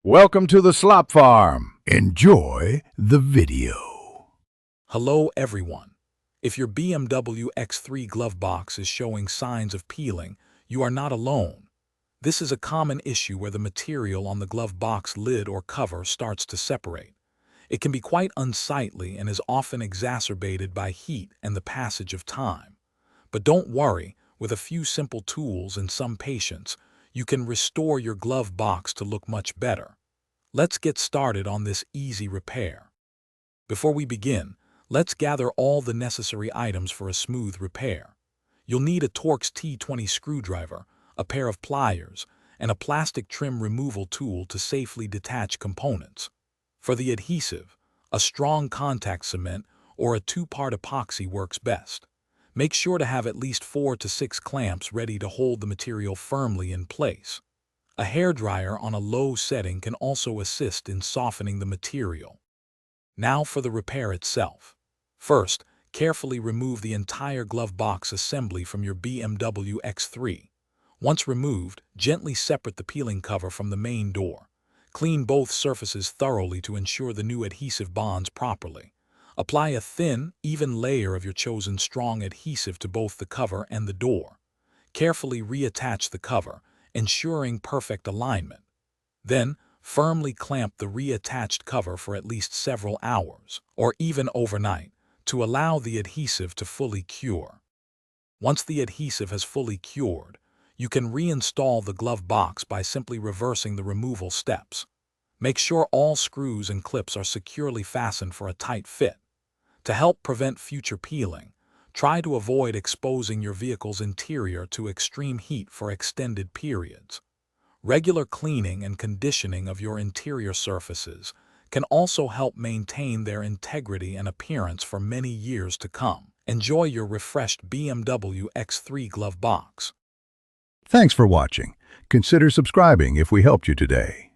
Welcome to the Slop Farm. Enjoy the video. Hello everyone. If your BMW X3 glove box is showing signs of peeling, you are not alone. This is a common issue where the material on the glove box lid or cover starts to separate. It can be quite unsightly and is often exacerbated by heat and the passage of time. But don't worry, with a few simple tools and some patience, you can restore your glove box to look much better. Let's get started on this easy repair. Before we begin, let's gather all the necessary items for a smooth repair. You'll need a Torx T20 screwdriver, a pair of pliers, and a plastic trim removal tool to safely detach components. For the adhesive, a strong contact cement or a 2-part epoxy works best. Make sure to have at least 4 to 6 clamps ready to hold the material firmly in place. A hairdryer on a low setting can also assist in softening the material. Now for the repair itself. First, carefully remove the entire glove box assembly from your BMW X3. Once removed, gently separate the peeling cover from the main door. Clean both surfaces thoroughly to ensure the new adhesive bonds properly. Apply a thin, even layer of your chosen strong adhesive to both the cover and the door. Carefully reattach the cover, ensuring perfect alignment. Then, firmly clamp the reattached cover for at least several hours, or even overnight, to allow the adhesive to fully cure. Once the adhesive has fully cured, you can reinstall the glove box by simply reversing the removal steps. Make sure all screws and clips are securely fastened for a tight fit. To help prevent future peeling, try to avoid exposing your vehicle's interior to extreme heat for extended periods. Regular cleaning and conditioning of your interior surfaces can also help maintain their integrity and appearance for many years to come. Enjoy your refreshed BMW X3 glove box. Thanks for watching. Consider subscribing if we helped you today.